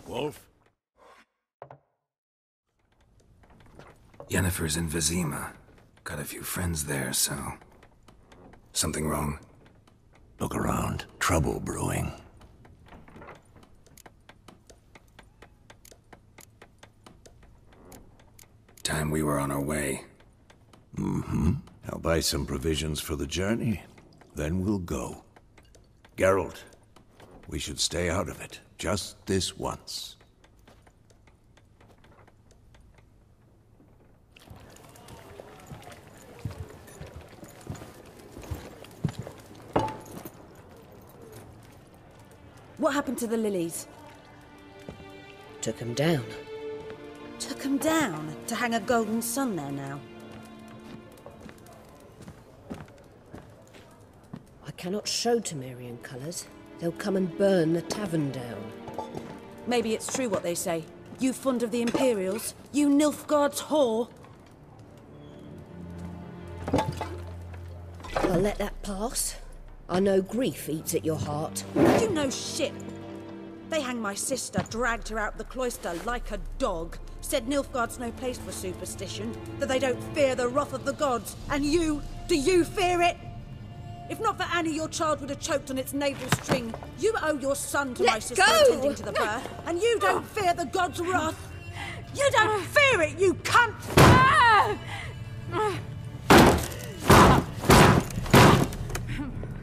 Wolf? Yennefer's in Vizima. Got a few friends there, so... Something wrong? Look around. Trouble brewing. Time we were on our way. Mm-hmm. I'll buy some provisions for the journey. Then we'll go. Geralt, we should stay out of it. Just this once. What happened to the lilies? Took them down. Took them down? To hang a golden sun there now? I cannot show Temerian colours. They'll come and burn the tavern down. Maybe it's true what they say. You fond of the Imperials? You Nilfgaard's whore? I'll let that pass. I know grief eats at your heart. You know shit. They hanged my sister, dragged her out the cloister like a dog. Said Nilfgaard's no place for superstition, that they don't fear the wrath of the gods. And you? Do you fear it? If not for Annie, your child would have choked on its navel string. You owe your son to my sister attending to the birth, and you don't fear the gods' wrath. You don't fear it, you cunt!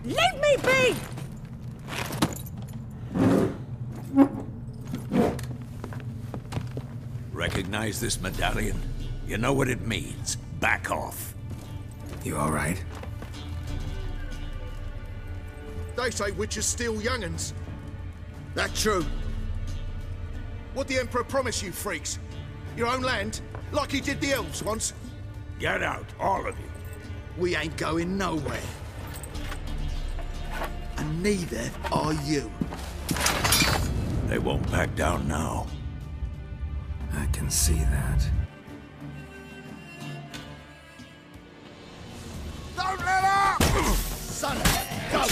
Leave me be! Recognize this medallion? You know what it means. Back off. You all right? They say witches steal young'uns. That true? What the Emperor promise you, freaks? Your own land? Like he did the elves once? Get out, all of you. We ain't going nowhere. And neither are you. They won't back down now. I can see that. Don't let up! Son, go!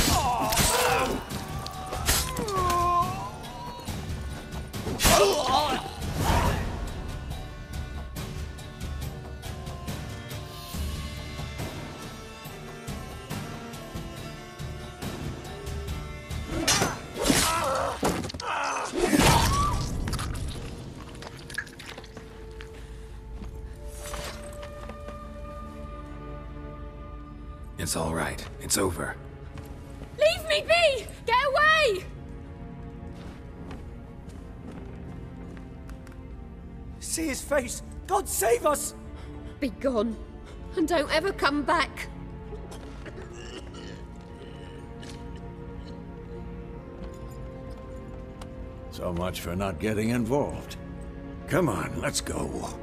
It's all right. It's over. Leave me be! Get away! See his face! God save us! Be gone, and don't ever come back. So much for not getting involved. Come on, let's go.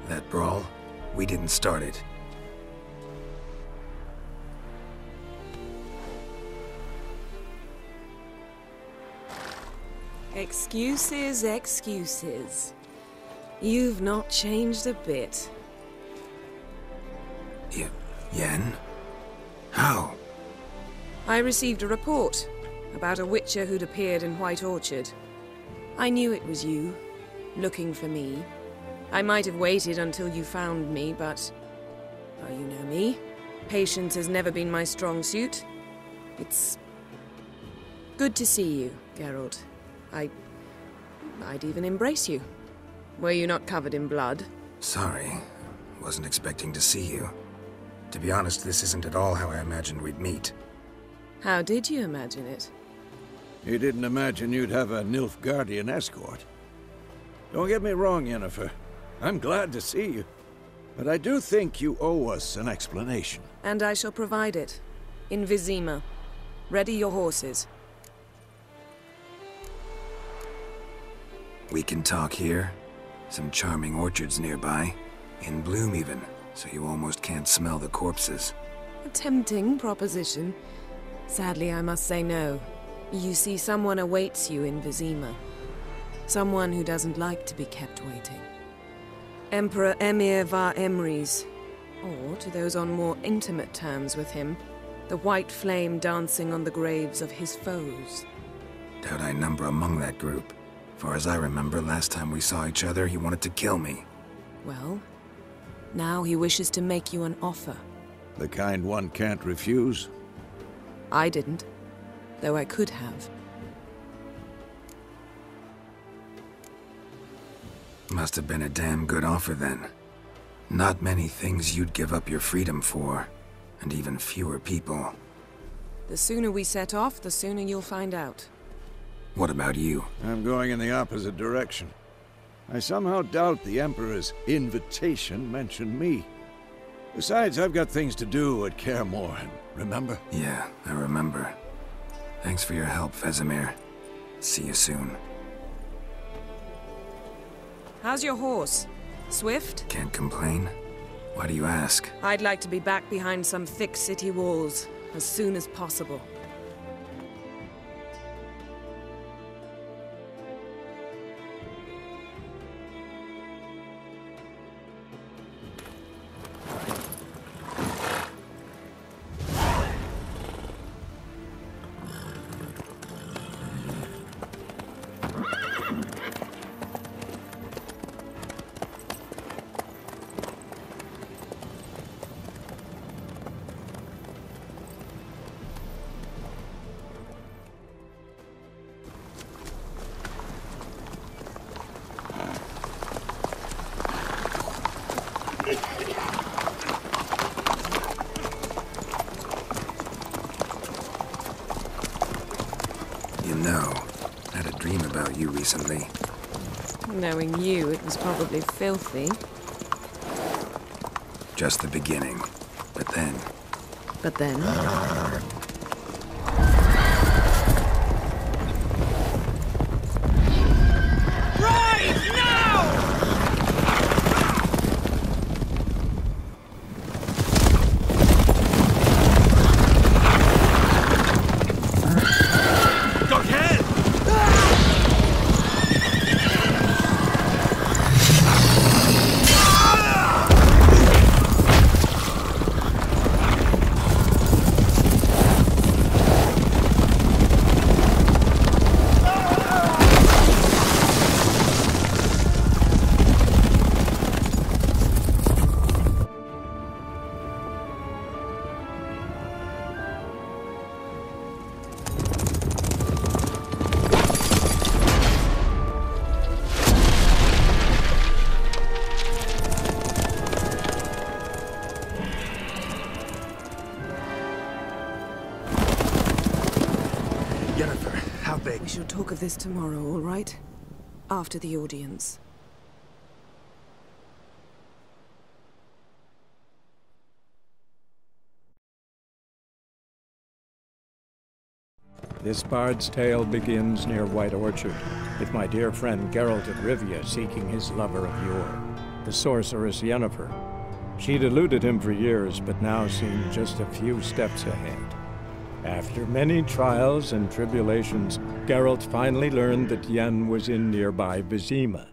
That brawl, we didn't start it. Excuses, excuses. You've not changed a bit. Yen? How? I received a report about a witcher who'd appeared in White Orchard. I knew it was you, looking for me. I might have waited until you found me, but... well, you know me. Patience has never been my strong suit. It's... good to see you, Geralt. I'd even embrace you. Were you not covered in blood? Sorry. Wasn't expecting to see you. To be honest, this isn't at all how I imagined we'd meet. How did you imagine it? You didn't imagine you'd have a Nilfgaardian escort. Don't get me wrong, Yennefer. I'm glad to see you. But I do think you owe us an explanation. And I shall provide it. In Vizima. Ready your horses. We can talk here. Some charming orchards nearby. In bloom even, so you almost can't smell the corpses. A tempting proposition. Sadly, I must say no. You see, someone awaits you in Vizima. Someone who doesn't like to be kept waiting. Emperor Emir var Emrys, or to those on more intimate terms with him, the white flame dancing on the graves of his foes. Doubt I number among that group. Far as I remember, last time we saw each other, he wanted to kill me. Well, now he wishes to make you an offer. The kind one can't refuse? I didn't, though I could have. Must have been a damn good offer then. Not many things you'd give up your freedom for, and even fewer people. The sooner we set off, the sooner you'll find out. What about you? I'm going in the opposite direction. I somehow doubt the Emperor's invitation mentioned me. Besides, I've got things to do at Kaer Morhen, remember? Yeah, I remember. Thanks for your help, Vizima. See you soon. How's your horse? Swift? Can't complain. Why do you ask? I'd like to be back behind some thick city walls as soon as possible. You know, I had a dream about you recently. Knowing you, it was probably filthy. Just the beginning. But then... But then? We shall talk of this tomorrow, all right? After the audience. This bard's tale begins near White Orchard, with my dear friend Geralt of Rivia seeking his lover of yore, the sorceress Yennefer. She'd eluded him for years, but now seemed just a few steps ahead. After many trials and tribulations, Geralt finally learned that Yen was in nearby Vizima.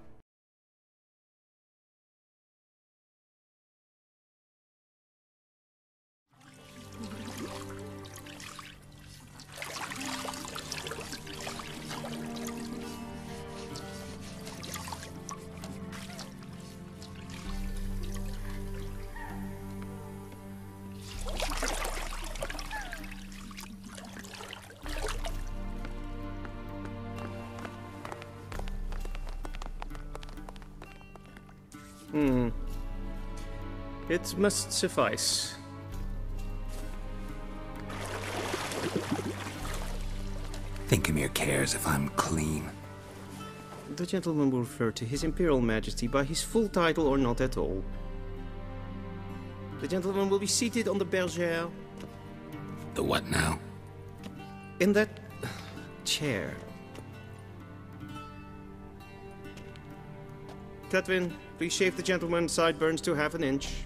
It must suffice. Thinkamir cares if I'm clean. The gentleman will refer to His Imperial Majesty by his full title or not at all. The gentleman will be seated on the bergère. The what now? In that chair. Cletwin, please shave the gentleman's sideburns to half an inch.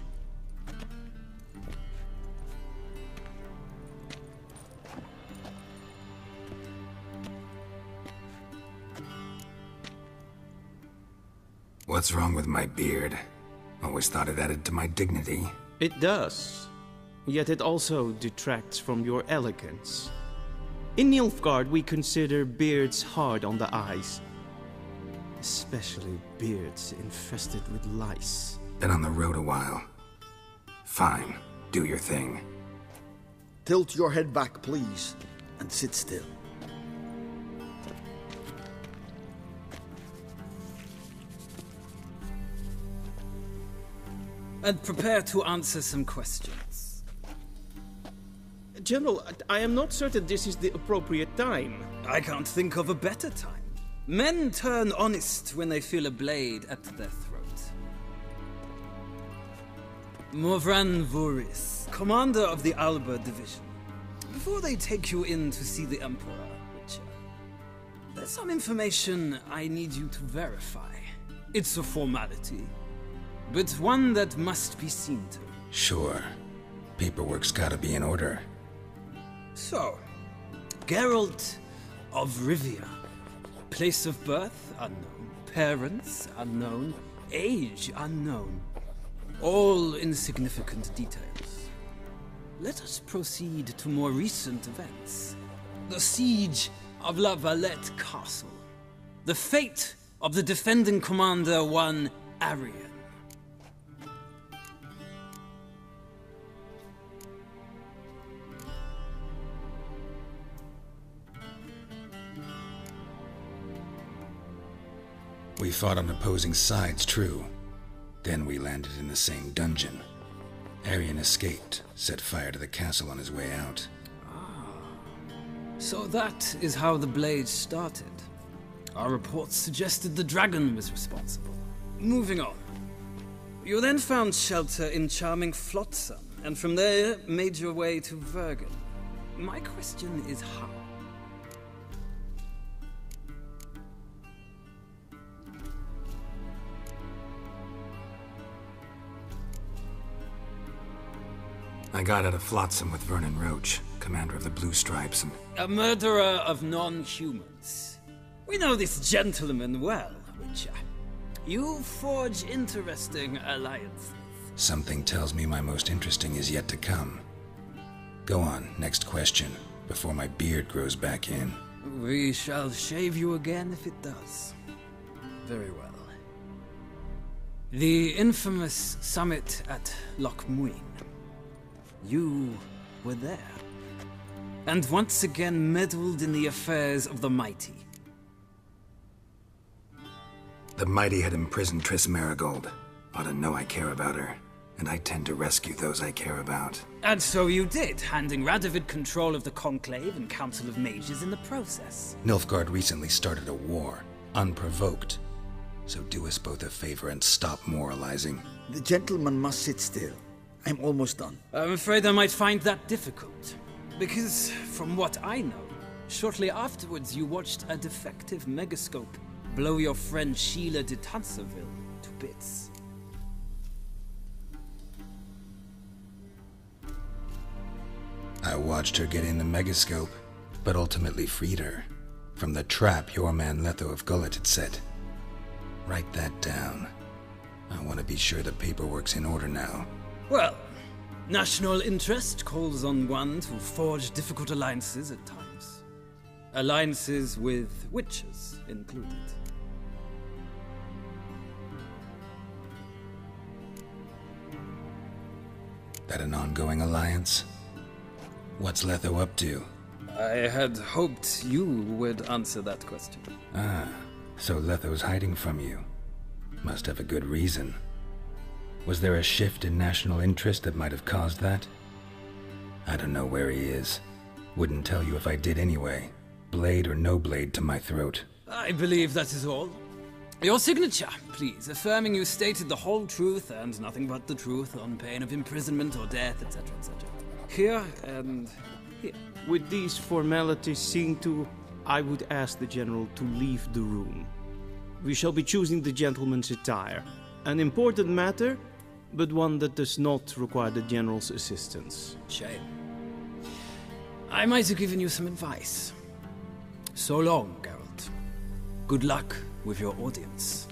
What's wrong with my beard? Always thought it added to my dignity. It does. Yet it also detracts from your elegance. In Nilfgaard, we consider beards hard on the eyes. Especially beards infested with lice. Been on the road a while. Fine, do your thing. Tilt your head back, please, and sit still. And prepare to answer some questions. General, I am not certain this is the appropriate time. I can't think of a better time. Men turn honest when they feel a blade at their throat. Morvran Voris, commander of the Alba Division. Before they take you in to see the Emperor, Witcher, there's some information I need you to verify. It's a formality, but one that must be seen to. Sure. Paperwork's gotta be in order. So, Geralt of Rivia. Place of birth, unknown. Parents, unknown. Age, unknown. All insignificant details. Let us proceed to more recent events. The siege of La Valette Castle. The fate of the defending commander, one Arian. We fought on opposing sides, true. Then we landed in the same dungeon. Arian escaped, set fire to the castle on his way out. So that is how the Blade started. Our reports suggested the dragon was responsible. Moving on. You then found shelter in charming Flotsam, and from there made your way to Vergen. My question is how? I got out of Flotsam with Vernon Roach, commander of the Blue Stripes, and... A murderer of non-humans. We know this gentleman well, Witcher. You forge interesting alliances. Something tells me my most interesting is yet to come. Go on, next question, before my beard grows back in. We shall shave you again if it does. Very well. The infamous summit at Loch Muin. You were there. And once again meddled in the affairs of the mighty. The mighty had imprisoned Triss Marigold. Ought to know I care about her, and I tend to rescue those I care about. And so you did, handing Radovid control of the Conclave and Council of Mages in the process. Nilfgaard recently started a war, unprovoked. So do us both a favor and stop moralizing. The gentleman must sit still. I'm almost done. I'm afraid I might find that difficult. Because, from what I know, shortly afterwards you watched a defective megascope blow your friend Sheila de Tanserville to bits. I watched her get in the megascope, but ultimately freed her from the trap your man Letho of Gullet had set. Write that down. I want to be sure the paperwork's in order now. Well, national interest calls on one to forge difficult alliances at times. Alliances with witches included. That an ongoing alliance? What's Letho up to? I had hoped you would answer that question. Ah, so Letho's hiding from you. Must have a good reason. Was there a shift in national interest that might have caused that? I don't know where he is. Wouldn't tell you if I did anyway. Blade or no blade to my throat. I believe that is all. Your signature, please, affirming you stated the whole truth and nothing but the truth on pain of imprisonment or death, etc., etc. Here and here. With these formalities seen to, I would ask the General to leave the room. We shall be choosing the gentleman's attire. An important matter, but one that does not require the General's assistance. Shame. I might have given you some advice. So long, Geralt. Good luck with your audience.